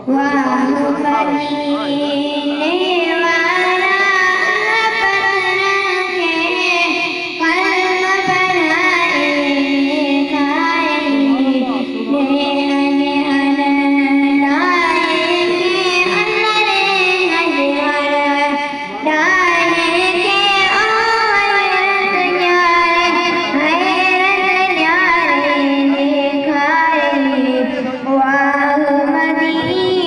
वाह मदीने वाला पत्थर के कल्ब बनाए खाए ले अन लाएंगे अंदरे नजर डाले के हैरत न्यारे दिखाए वाह मदीने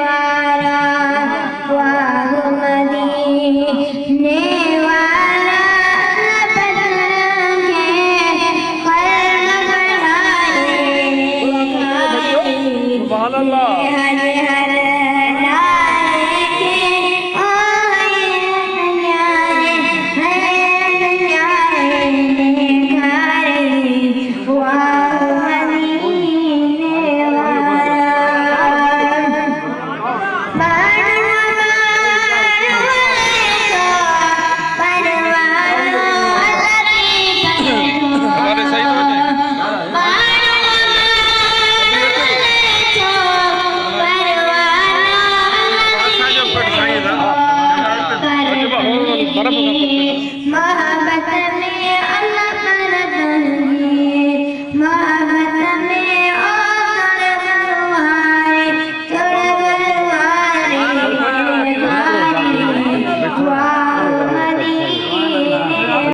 वाला पत्थर के कल्ब बनाए खाए सुभान अल्लाह। हरे हरे